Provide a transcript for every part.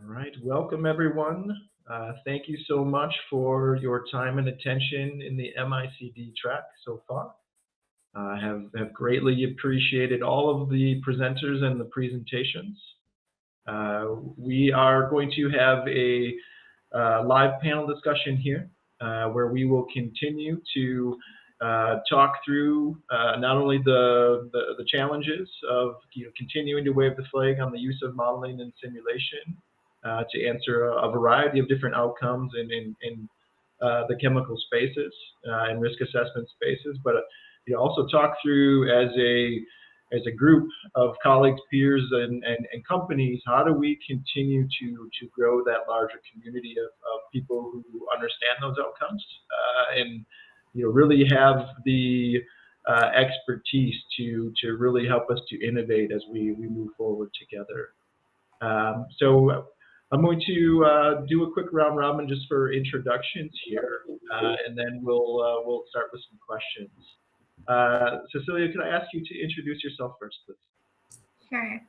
All right, welcome everyone. Thank you so much for your time and attention in the MICD track so far. I have greatly appreciated all of the presenters and the presentations. We are going to have a live panel discussion here where we will continue to talk through not only the challenges of continuing to wave the flag on the use of modeling and simulation to answer a variety of different outcomes in the chemical spaces and risk assessment spaces, but also talk through as a group of colleagues, peers, and companies, how do we continue to grow that larger community of people who understand those outcomes and really have the expertise to really help us to innovate as we move forward together. So I'm going to do a quick round robin just for introductions here, and then we'll start with some questions. Cecilia, could I ask you to introduce yourself first, please? Sure.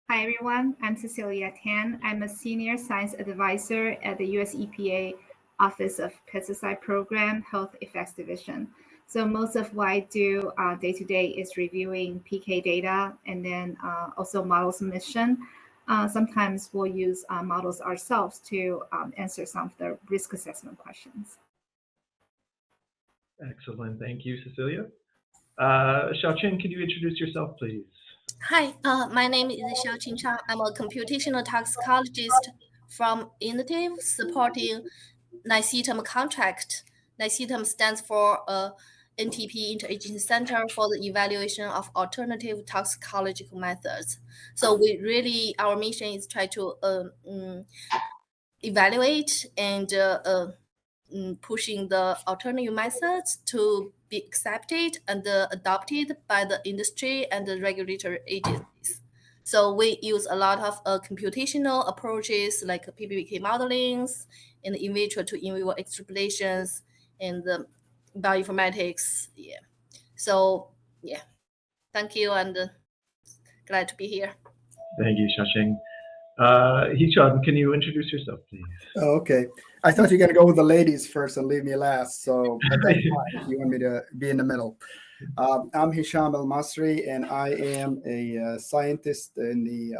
Hi, everyone. I'm Cecilia Tan. I'm a senior science advisor at the US EPA Office of Pesticide Program Health Effects Division. So most of what I do day to day is reviewing PK data and then also model submission. Sometimes we'll use models ourselves to answer some of the risk assessment questions. Excellent. Thank you, Cecilia. Xiao-ching, can you introduce yourself, please? Hi, my name is Xiao Chin. I'm a computational toxicologist from Innovative supporting NICETM contract. NICETM stands for NTP, Interagency Center for the Evaluation of Alternative Toxicological Methods. So our mission is try to evaluate and pushing the alternative methods to be accepted and adopted by the industry and the regulatory agencies. So we use a lot of computational approaches like PBPK modelings and in vitro to in vivo extrapolations and the bioinformatics. Yeah. So yeah, thank you and glad to be here. Thank you, Xiao-ching. Hisham, can you introduce yourself, please? Oh, okay. I thought you were going to go with the ladies first and leave me last. So that's fine if you want me to be in the middle. I'm Hisham Almasi, and I am a scientist in the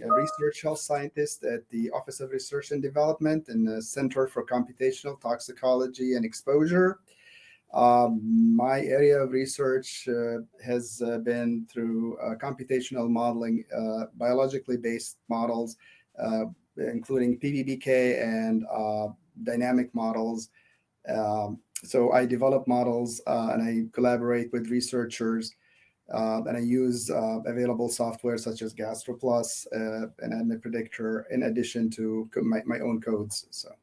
research health scientist at the Office of Research and Development and the Center for Computational Toxicology and Exposure. My area of research has been through computational modeling, biologically based models, including PBPK and dynamic models. So I develop models and I collaborate with researchers and I use available software such as GastroPlus and ADME Predictor in addition to my own codes. So.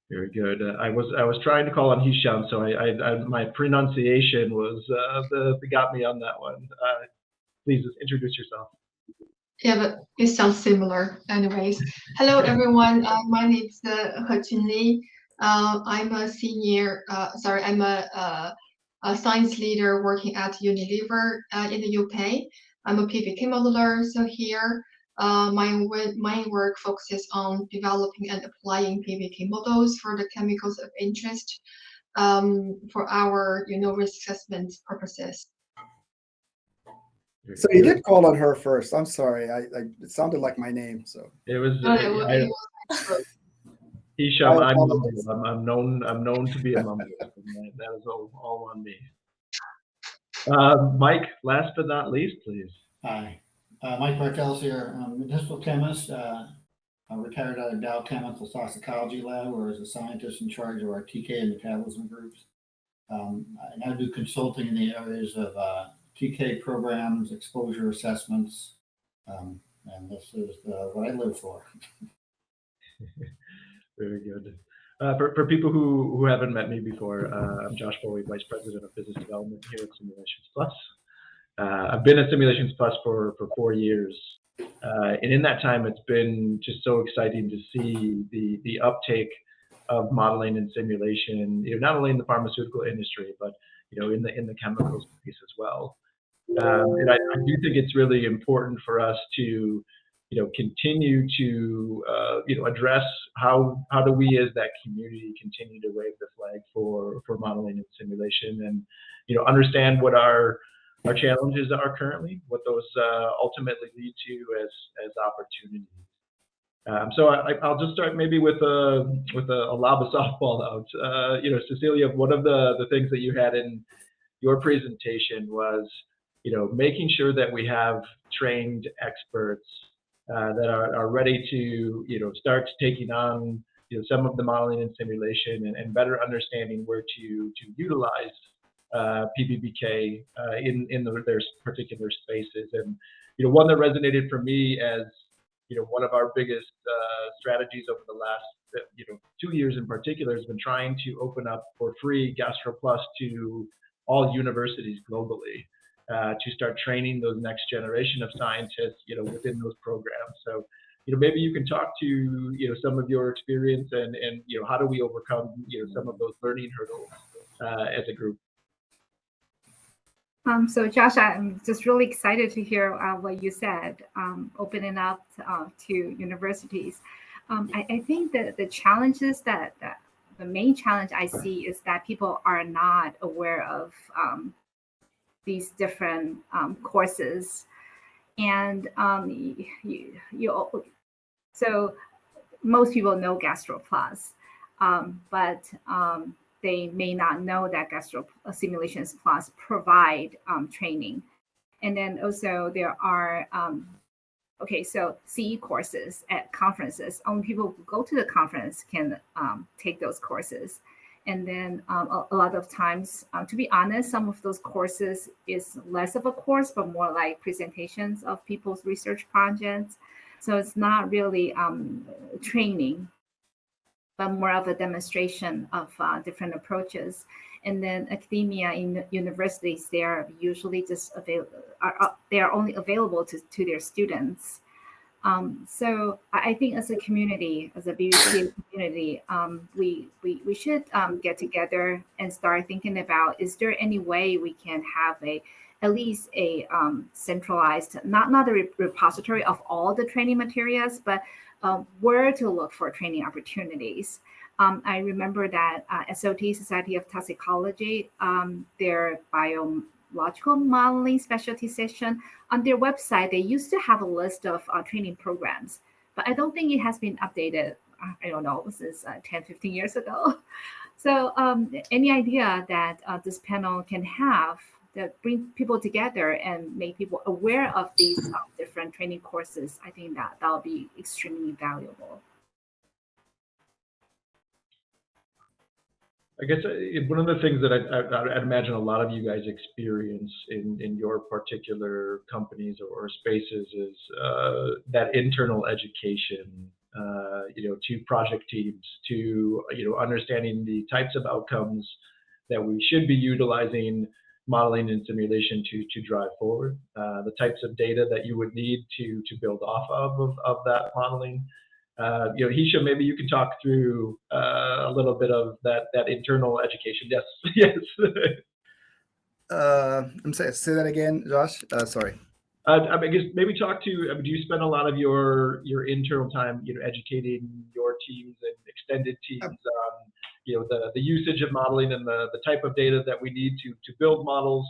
Very good. I was trying to call on Hisham, so my pronunciation was got me on that one. Please introduce yourself. Yeah, but it sounds similar. Anyways, hello everyone. My name is Hequan. I'm a senior. I'm a science leader working at Unilever in the UK. I'm a PBK modeler. So here, my work focuses on developing and applying PBK models for the chemicals of interest for our risk assessment purposes. So you did call on her first. I'm sorry. It sounded like my name. So it was. Hisham, I'm known to be a mumbler. That is all on me. Mike, last but not least, please. Hi, Mike Bartels here. I'm a medicinal chemist. I'm retired out of Dow Chemical Toxicology Lab, where I was a scientist in charge of our TK and metabolism groups. I now do consulting in the areas of TK programs, exposure assessments, and this is what I live for. Very good. For people who haven't met me before, I'm Josh Fohey, Vice President of Business Development here at Simulations Plus. I've been at Simulations Plus for 4 years, and in that time, it's been just so exciting to see the uptake of modeling and simulation, not only in the pharmaceutical industry, but in the chemical space as well. And I do think it's really important for us to continue to address how do we as that community continue to wave the flag for modeling and simulation, and understand what our challenges are currently, what those ultimately lead to as opportunities. So I'll just start maybe with a lob of softball out. Cecilia, one of the things that you had in your presentation was making sure that we have trained experts that are ready to start taking on some of the modeling and simulation, and better understanding where to utilize PBBK in their particular spaces. And one that resonated for me as one of our biggest strategies over the last 2 years in particular has been trying to open up for free GastroPlus to all universities globally, to start training those next generation of scientists within those programs. So maybe you can talk to some of your experience, and how do we overcome some of those learning hurdles as a group. So Josh, I'm just really excited to hear what you said, opening up to universities. I think that the challenges that the main challenge I see is that people are not aware of these different courses, and so most people know GastroPlus, but they may not know that Gastro Simulations Plus provide training. And then also there are, so CE courses at conferences. Only people who go to the conference can take those courses. And then a lot of times, to be honest, some of those courses is less of a course, but more like presentations of people's research projects. So it's not really training, but more of a demonstration of different approaches. And then academia in universities, they are usually just they are only available to their students. So I think as a community, as a BBC community, we should get together and start thinking about, is there any way we can have at least a centralized, not a repository of all the training materials, but where to look for training opportunities. I remember that SOT, Society of Toxicology, their biological modeling specialty session, on their website, they used to have a list of training programs, but I don't think it has been updated, I don't know, since 10, 15 years ago. So any idea that this panel can have that bring people together and make people aware of these different training courses, I think that'll be extremely valuable. I guess one of the things that I'd imagine a lot of you guys experience in your particular companies or spaces is that internal education, to project teams, to understanding the types of outcomes that we should be utilizing modeling and simulation to drive forward, the types of data that you would need to build off of that modeling. Hisham, maybe you can talk through a little bit of that internal education. Yes, yes. I'm sorry, say that again, Josh. Sorry. I guess maybe talk to. Do you spend a lot of your internal time, educating your teams and extended teams on, the usage of modeling and the type of data that we need to build models?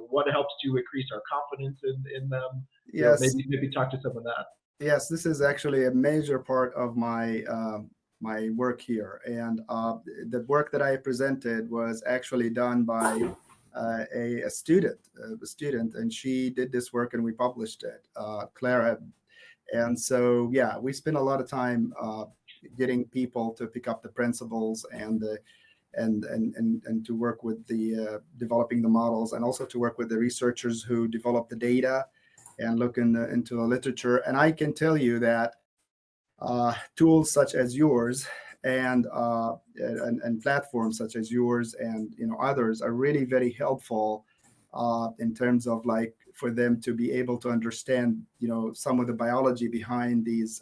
What helps to increase our confidence in them? Yes. Maybe talk to some of that. Yes, this is actually a major part of my my work here, and the work that I presented was actually done by a student, and she did this work and we published it, Clara. And so, yeah, we spent a lot of time getting people to pick up the principles and to work with the developing the models, and also to work with the researchers who develop the data and look into the literature. And I can tell you that tools such as yours and platforms such as yours and others are really very helpful in terms of for them to be able to understand some of the biology behind these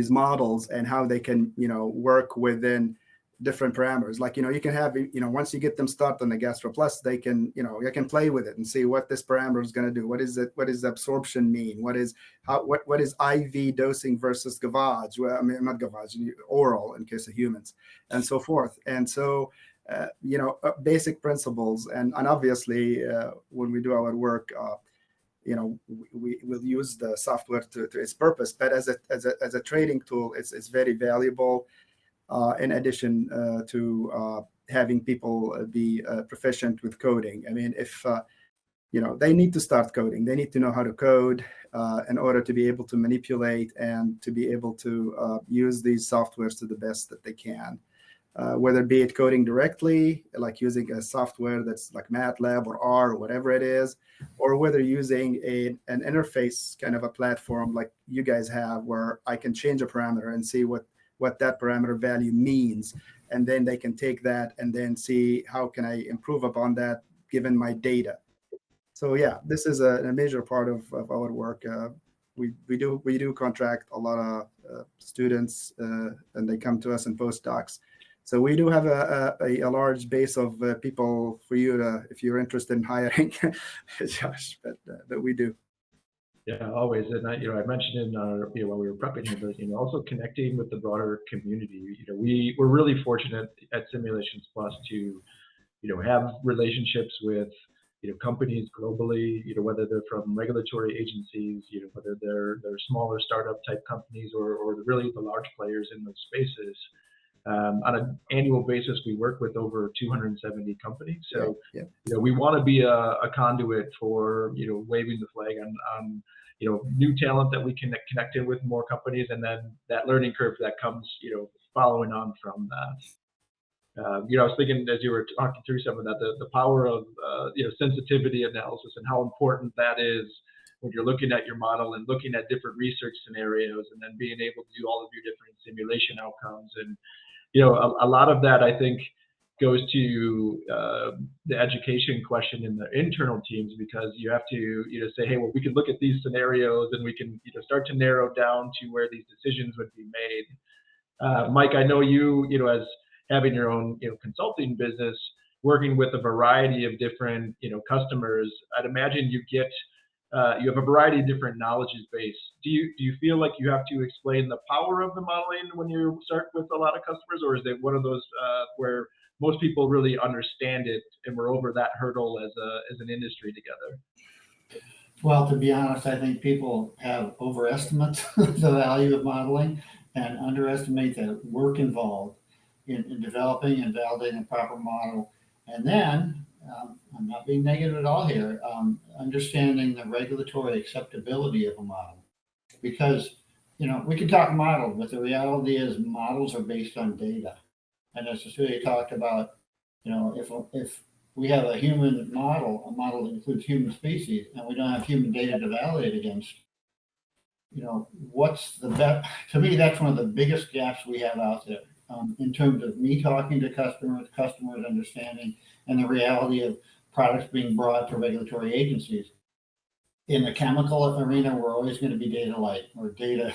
models, and how they can work within different parameters. Like, you can have, once you get them started on the GastroPlus, they can, you can play with it and see what this parameter is going to do. What is it? What does absorption mean? What is IV dosing versus gavage? Well, I mean, not gavage, oral in case of humans, and so forth. And so, basic principles. And obviously, when we do our work, we will use the software to its purpose, but as a trading tool, it's very valuable. In addition to having people be proficient with coding. I mean, if they need to start coding, they need to know how to code in order to be able to manipulate and to be able to use these softwares to the best that they can. Whether be it coding directly, like using a software that's like MATLAB or R or whatever it is, or whether using an interface kind of a platform like you guys have, where I can change a parameter and see what that parameter value means, and then they can take that and then see how can I improve upon that given my data. So yeah, this is a major part of our work. We do contract a lot of students, and they come to us in postdocs. So we do have a large base of people for you to, if you're interested in hiring, Josh. But we do. Yeah, always. And I mentioned in our, while we were prepping here, but also connecting with the broader community. We're really fortunate at Simulations Plus to, have relationships with, companies globally. Whether they're from regulatory agencies, whether they're smaller startup type companies or really the large players in those spaces. On an annual basis, we work with over 270 companies. So, we want to be a conduit for, waving the flag on new talent that we can connect in with more companies, and then that learning curve that comes, following on from that. I was thinking as you were talking through some of that, the power of, sensitivity analysis and how important that is when you're looking at your model and looking at different research scenarios, and then being able to do all of your different simulation outcomes. And a lot of that, I think, goes to the education question in the internal teams, because you have to say, hey, well, we can look at these scenarios and we can start to narrow down to where these decisions would be made. Mike, I know you, as having your own consulting business, working with a variety of different customers, I'd imagine you have a variety of different knowledge base. Do you feel like you have to explain the power of the modeling when you start with a lot of customers, or is it one of those where most people really understand it and we're over that hurdle as an industry together? Well, to be honest, I think people have overestimated the value of modeling and underestimate the work involved in developing and validating a proper model. And then, I'm not being negative at all here, understanding the regulatory acceptability of a model. Because, we can talk models, but the reality is models are based on data. And as Cecilia talked about, if we have a human model, a model that includes human species, and we don't have human data to validate against, what's the best? To me, that's one of the biggest gaps we have out there in terms of me talking to customers understanding, and the reality of products being brought to regulatory agencies. In the chemical arena, we're always going to be data light or data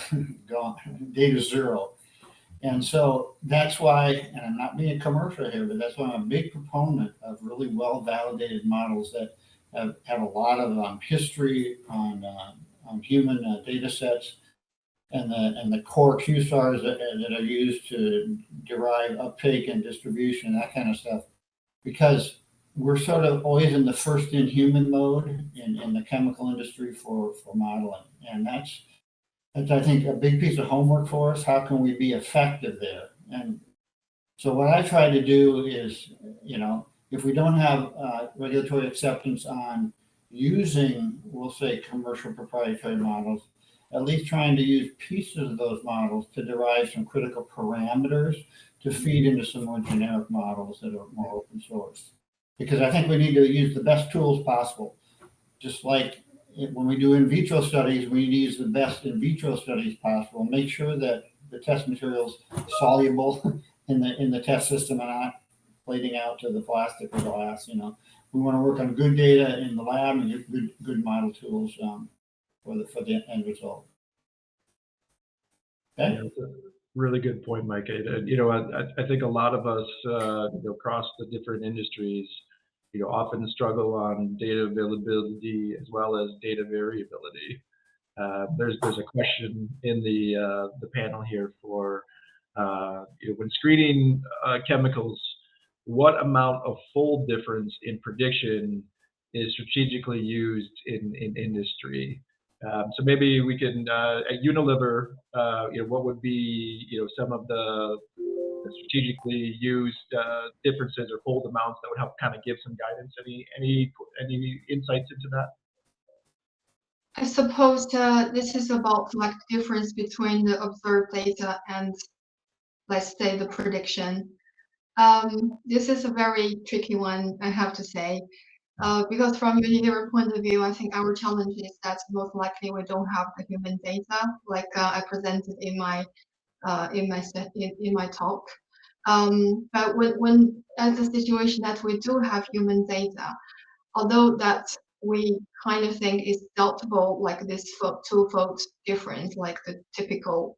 zero. And so that's why, and I'm not being commercial here, but that's why I'm a big proponent of really well-validated models that have a lot of history on human data sets, and the core QSARs that are used to derive uptake and distribution, that kind of stuff. Because we're sort of always in the first in human mode in the chemical industry for modeling. And that's, I think, a big piece of homework for us. How can we be effective there? And so what I try to do is, if we don't have regulatory acceptance on using, we'll say, commercial proprietary models, at least trying to use pieces of those models to derive some critical parameters to feed into some more generic models that are more open source. Because I think we need to use the best tools possible. Just like when we do in vitro studies, we need to use the best in vitro studies possible. Make sure that the test material's soluble in the test system and not plating out to the plastic or glass. We want to work on good data in the lab and get good model tools for the end result. Okay. Yeah, Really good point, Mike. You know, I think a lot of us, you know, across the different industries, you know, often struggle on data availability as well as data variability. There's a question in the panel here for you know, when screening chemicals, what amount of fold difference in prediction is strategically used in industry? So maybe we can at Unilever, you know, what would be, you know, some of the strategically used differences or fold amounts that would help kind of give some guidance? Any insights into that? I suppose this is about like the difference between the observed data and, let's say, the prediction. This is a very tricky one, I have to say, because from Unilever point of view, I think our challenge is that most likely we don't have the human data, like I presented in my talk. But when as a situation that we do have human data, although that we kind of think is doubtful, like this twofold difference, like the typical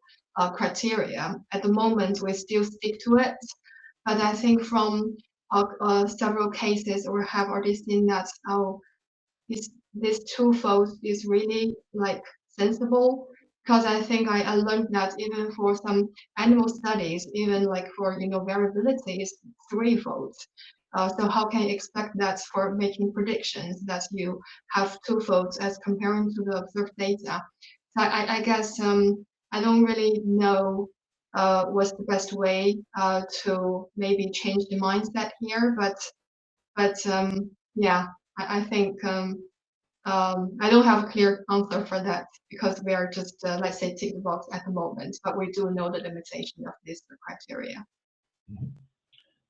criteria, at the moment we still stick to it. But I think from several cases we have already seen that this twofold is really like sensible, because I think I learned that even for some animal studies, even like for variability is threefold. So how can you expect that for making predictions that you have twofolds as comparing to the observed data? So I guess I don't really know what's the best way to maybe change the mindset here, but yeah, I think I don't have a clear answer for that because we are just let's say tick the box at the moment, but we do know the limitation of this criteria.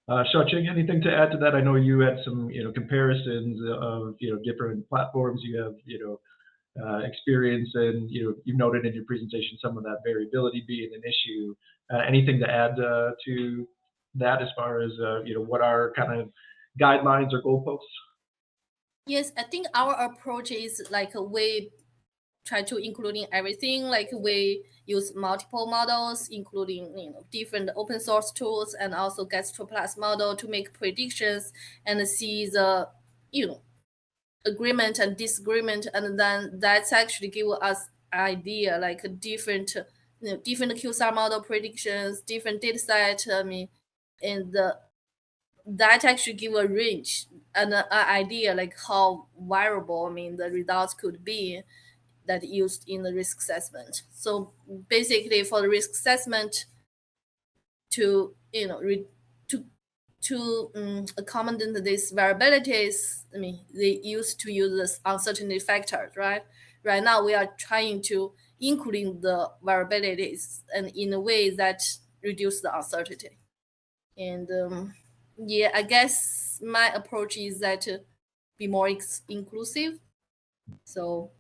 Shaw-ching, anything to add to that? I know you had some, you know, comparisons of, you know, different platforms. You have, you know, experience, and you've noted in your presentation some of that variability being an issue. Anything to add to that as far as you know, what are kind of guidelines or goalposts? Yes, I think our approach is like we try to including everything. Like we use multiple models, including different open source tools and also GastroPlus model to make predictions and see the agreement and disagreement, and then that's actually give us idea like different different QSAR model predictions, different data set. I mean, and that actually give a range and an idea like how variable the results could be that used in the risk assessment. So basically, for the risk assessment, to accommodate these variabilities, they used to use this uncertainty factors, right? Right now, we are trying to include the variabilities and in a way that reduce the uncertainty. And yeah, I guess my approach is that be more inclusive. So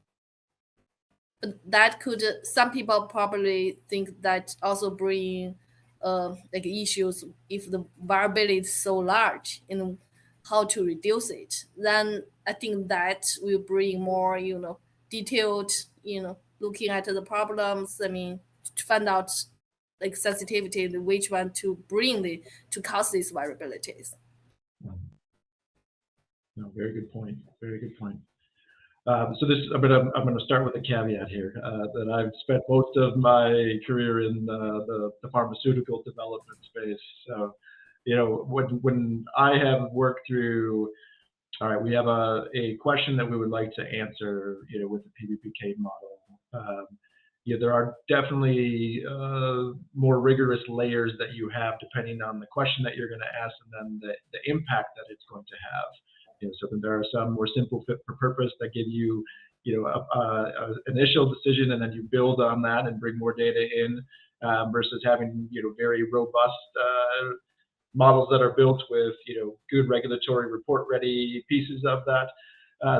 but that could some people probably think that also bring like issues if the variability is so large and how to reduce it. Then I think that will bring more detailed looking at the problems. To find out like sensitivity, which one to bring to cause these variabilities. No, very good point. Very good point. So this, I'm gonna start with a caveat here that I've spent most of my career in the pharmaceutical development space. So, when I have worked through, all right, we have a question that we would like to answer, with the PBPK model. There are definitely more rigorous layers that you have depending on the question that you're going to ask and then the impact that it's going to have. So there are some more simple fit for purpose that give you, a initial decision, and then you build on that and bring more data in, versus having, very robust models that are built with, good regulatory report ready pieces of that.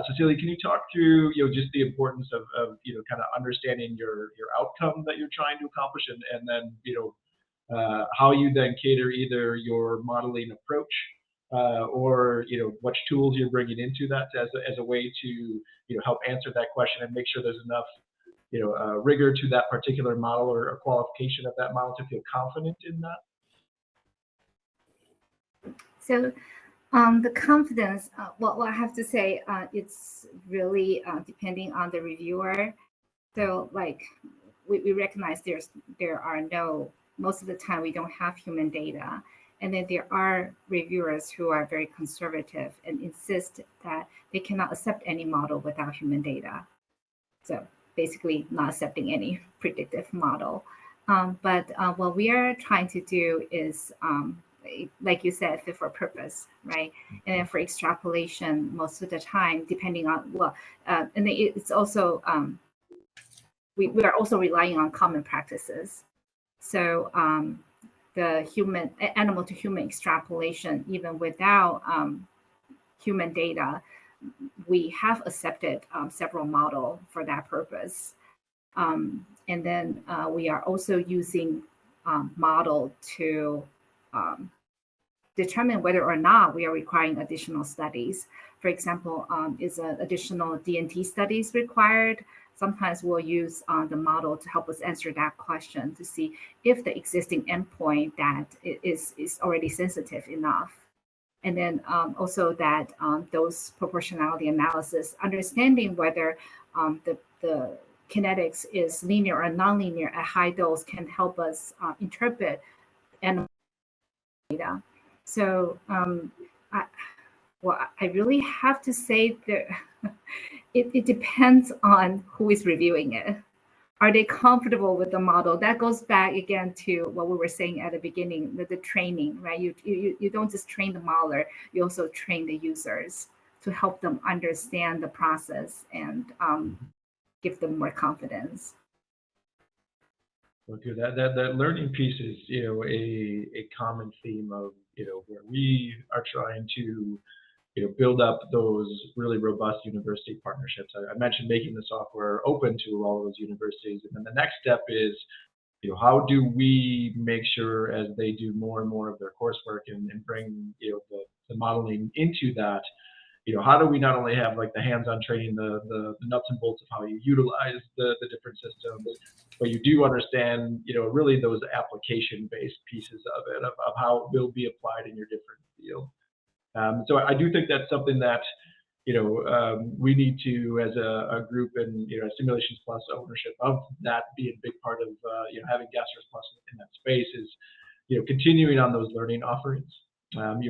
Cecilia, can you talk through, just the importance of kind of understanding your outcome that you're trying to accomplish, and then, how you then cater either your modeling approach or which tools you're bringing into that as a way to help answer that question and make sure there's enough rigor to that particular model or a qualification of that model to feel confident in that? So the confidence, well, I have to say, it's really depending on the reviewer. So like we recognize most of the time we don't have human data. And then there are reviewers who are very conservative and insist that they cannot accept any model without human data. So basically not accepting any predictive model. But what we are trying to do is, like you said, fit for purpose, right? And then for extrapolation, most of the time, depending on and it's also, we are also relying on common practices. So the animal to human extrapolation, even without human data, we have accepted several models for that purpose. And then we are also using model to determine whether or not we are requiring additional studies. For example, is additional DNT studies required? Sometimes we'll use the model to help us answer that question to see if the existing endpoint that is already sensitive enough. And then also that those proportionality analysis, understanding whether the kinetics is linear or nonlinear at high dose can help us interpret animal data. So I really have to say that it depends on who is reviewing it. Are they comfortable with the model? That goes back again to what we were saying at the beginning, the training, right? You don't just train the modeler, you also train the users to help them understand the process and give them more confidence. Okay, that learning piece is, a common theme of, where we are trying to, build up those really robust university partnerships. I mentioned making the software open to all of those universities. And then the next step is, how do we make sure as they do more and more of their coursework and bring, the modeling into that, how do we not only have like the hands-on training, the nuts and bolts of how you utilize the different systems, but you do understand, really those application-based pieces of it, of how it will be applied in your different field. So I do think that's something that, we need to, as a group and, Simulations Plus ownership of that be a big part of, having Gastros Plus in that space is, continuing on those learning offerings.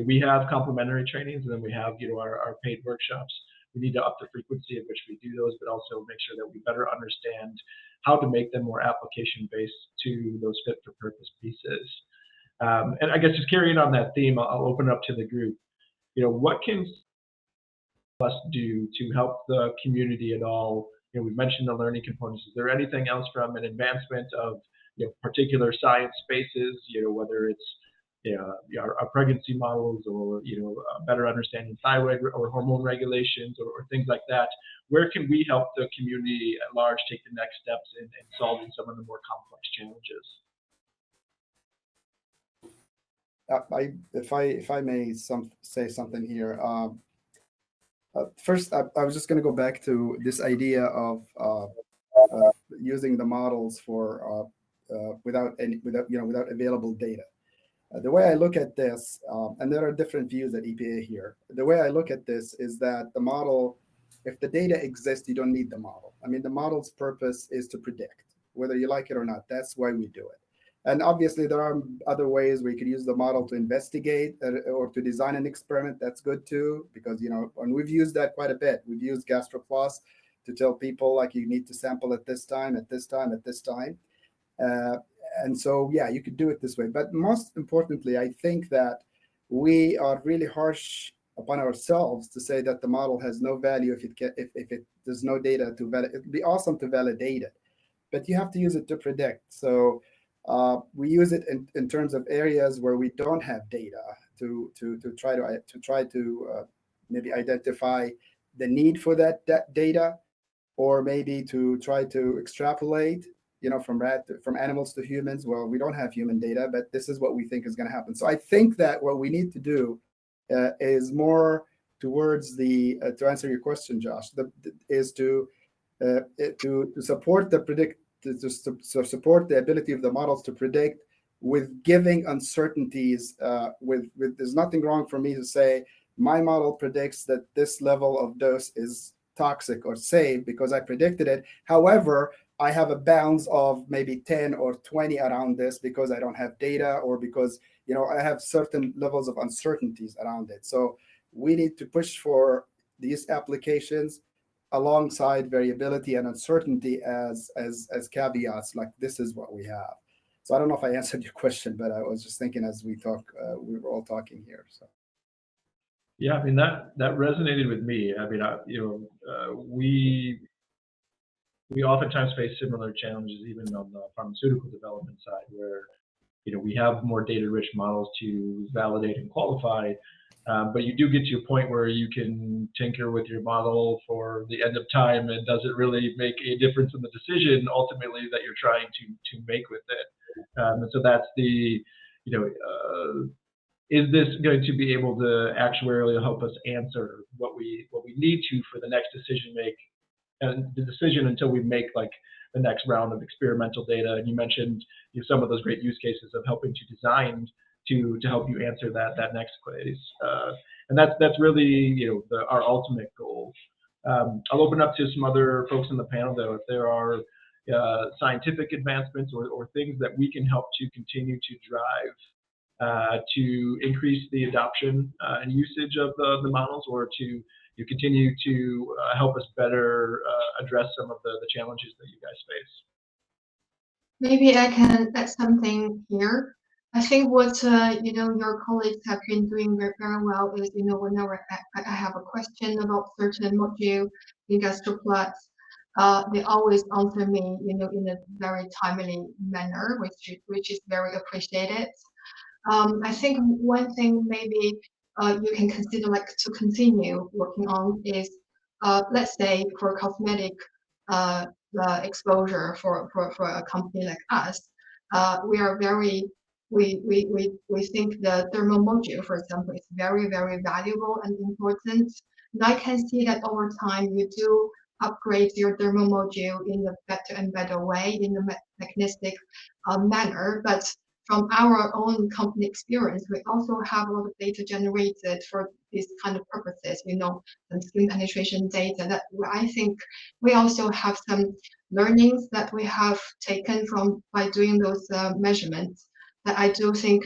We have complimentary trainings, and then we have, our paid workshops. We need to up the frequency at which we do those, but also make sure that we better understand how to make them more application-based to those fit-for-purpose pieces. And I guess just carrying on that theme, I'll open it up to the group. What can us do to help the community at all? We've mentioned the learning components. Is there anything else from an advancement of particular science spaces, whether it's our pregnancy models or a better understanding thyroid or hormone regulations or things like that? Where can we help the community at large take the next steps in solving some of the more complex challenges? If I may say something here. First, I was just going to go back to this idea of using the models for without available data. The way I look at this, and there are different views at EPA here. The way I look at this is that the model, if the data exists, you don't need the model. I mean, the model's purpose is to predict, whether you like it or not. That's why we do it. And obviously, there are other ways we could use the model to investigate or to design an experiment. That's good too, because and we've used that quite a bit. We've used GastroPlus to tell people like you need to sample at this time, at this time, at this time. And so, yeah, you could do it this way. But most importantly, I think that we are really harsh upon ourselves to say that the model has no value if there's no data to validate. It'd be awesome to validate it, but you have to use it to predict. So we use it in terms of areas where we don't have data to try to maybe identify the need for that data, or maybe to try to extrapolate, from animals to humans. Well, we don't have human data, but this is what we think is going to happen. So I think that what we need to do is more towards to answer your question, Josh, is to to support the support the ability of the models to predict with giving uncertainties. There's nothing wrong for me to say my model predicts that this level of dose is toxic or safe because I predicted it. However, I have a bounds of maybe 10 or 20 around this because I don't have data, or because I have certain levels of uncertainties around it. So we need to push for these applications alongside variability and uncertainty as caveats. Like, this is what we have. So I don't know if I answered your question, but I was just thinking as we talk, we were all talking here. So. Yeah, I mean, that resonated with me. I mean, we oftentimes face similar challenges even on the pharmaceutical development side, where we have more data-rich models to validate and qualify, but you do get to a point where you can tinker with your model for the end of time, and does it really make a difference in the decision ultimately that you're trying to make with it? And so that's the is this going to be able to actuarially help us answer what we need to for the next decision and the decision until we make like the next round of experimental data? And you mentioned some of those great use cases of helping to design to help you answer that next quiz, and that's really our ultimate goal. I'll open up to some other folks in the panel though, if there are scientific advancements or things that we can help to continue to drive to increase the adoption and usage of the models, or to continue to help us better address some of the challenges that you guys face. Maybe I can add something here. I think what your colleagues have been doing very, very well is whenever I have a question about certain module in GastroPlus, they always answer me in a very timely manner, which is very appreciated. I think one thing maybe you can consider to continue working on is, let's say for cosmetic exposure for a company like us, we think the thermal module, for example, is very, very valuable and important. And I can see that over time you do upgrade your thermal module in a better and better way, in a mechanistic manner. But from our own company experience, we also have a lot of data generated for these kind of purposes, some skin penetration data that I think we also have some learnings that we have taken by doing those measurements, that I do think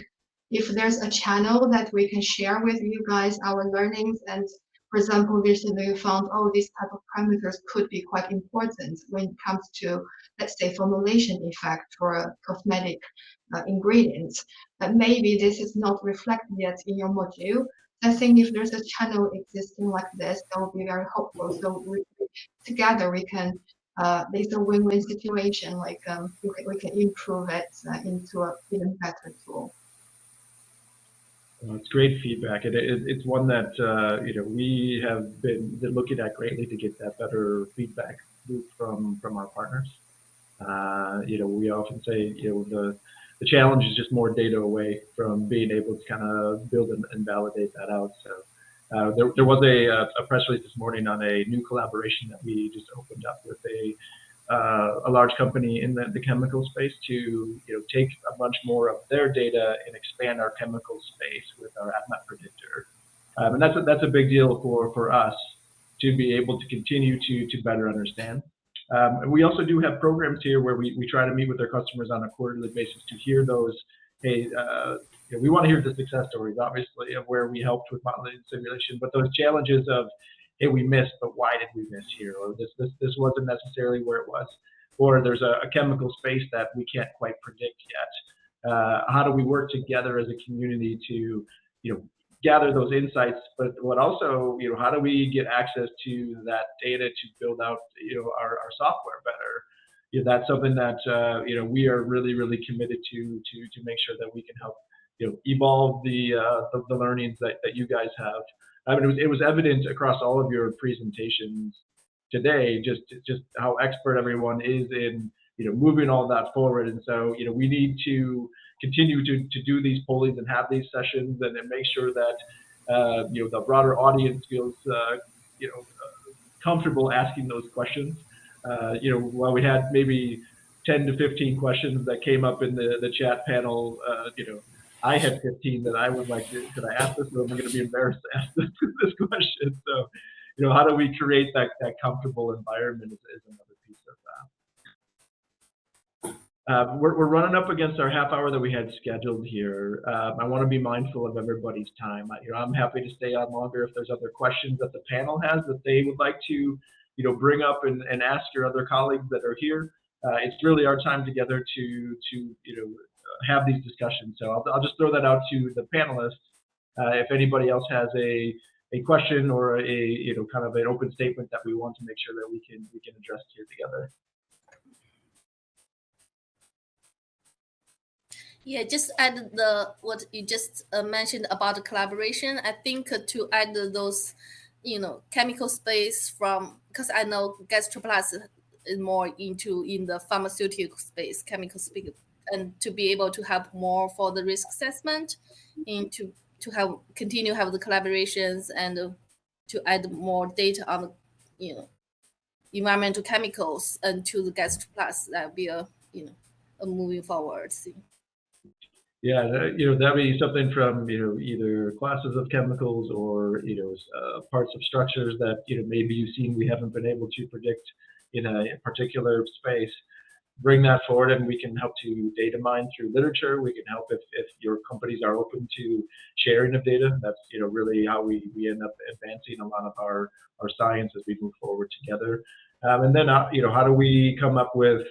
if there's a channel that we can share with you guys our learnings, and for example, recently we found, these type of parameters could be quite important when it comes to, let's say, formulation effect for a cosmetic ingredient, but maybe this is not reflected yet in your module. I think if there's a channel existing like this, that would be very helpful. So together we can, it's a win-win situation, we can improve it into an even better tool. Well, it's great feedback. It's one that we have been looking at greatly to get that better feedback loop from our partners. We often say the challenge is just more data away from being able to kind of build and validate that out. So there was a press release this morning on a new collaboration that we just opened up with a large company in the chemical space to take a bunch more of their data and expand our chemical space with our AppMap predictor. And that's a big deal for us to be able to continue to better understand. And we also do have programs here where we try to meet with our customers on a quarterly basis to hear those, hey, we want to hear the success stories, obviously, of where we helped with modeling and simulation, but those challenges of, hey, we missed, but why did we miss here? Or this wasn't necessarily where it was. Or there's a chemical space that we can't quite predict yet. How do we work together as a community to, gather those insights, but what also, how do we get access to that data to build out, our software better? That's something that, we are really, really committed to make sure that we can help, evolve the learnings that you guys have. I mean, it was evident across all of your presentations today, just how expert everyone is in, moving all that forward. And so, we need to continue to do these pollings and have these sessions, and then make sure that, the broader audience feels, comfortable asking those questions. while we had maybe 10 to 15 questions that came up in the chat panel, I had 15 that I would like to, could I ask this, or am I going to be embarrassed to ask this question? So, how do we create that comfortable environment is another piece of that. We're running up against our half hour that we had scheduled here. I want to be mindful of everybody's time. I'm happy to stay on longer if there's other questions that the panel has that they would like to, bring up and ask your other colleagues that are here. It's really our time together to have these discussions. So I'll just throw that out to the panelists. If anybody else has a question or a kind of an open statement that we want to make sure that we can address here together. Yeah, just add what you just mentioned about the collaboration. I think to add those, chemical space because I know GastroPlus is more in the pharmaceutical space, chemical space, and to be able to have more for the risk assessment, and to continue have the collaborations and to add more data on, environmental chemicals and to the GastroPlus. That would be a moving forward thing. Yeah, that'd be something from either classes of chemicals or parts of structures that maybe you've seen we haven't been able to predict in a particular space. Bring that forward, and we can help to data mine through literature. We can help if your companies are open to sharing of data. That's really how we end up advancing a lot of our science as we move forward together. And then how do we come up with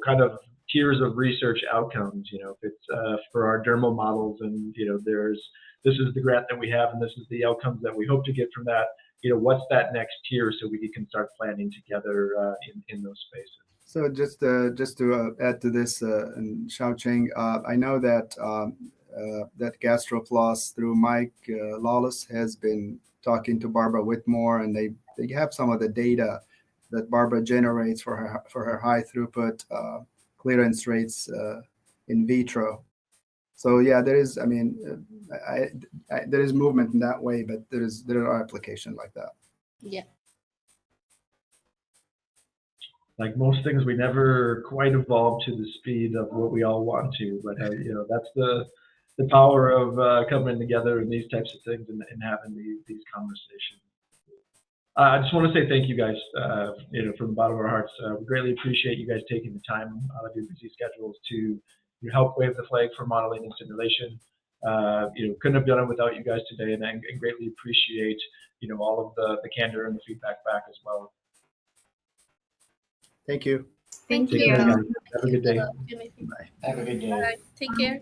kind of tiers of research outcomes? If it's for our dermal models, and this is the grant that we have, and this is the outcomes that we hope to get from that. What's that next tier, so we can start planning together in those spaces. So just to add to this, and Xiaoqing, I know that that GastroPlus through Mike Lawless has been talking to Barbara Whitmore, and they have some of the data that Barbara generates for her high throughput clearance rates in vitro. So yeah, there is. I mean, there is movement in that way, but there are applications like that. Yeah. Like most things, we never quite evolve to the speed of what we all want to, but that's the power of coming together in these types of things and having these conversations. I just want to say thank you guys, from the bottom of our hearts. We greatly appreciate you guys taking the time out of your busy schedules to help wave the flag for modeling and simulation. Couldn't have done it without you guys today, and greatly appreciate all of the candor and the feedback back as well. Thank you. Thank Take you. care, guys. Have a good day. Have a good day. Bye. Take care.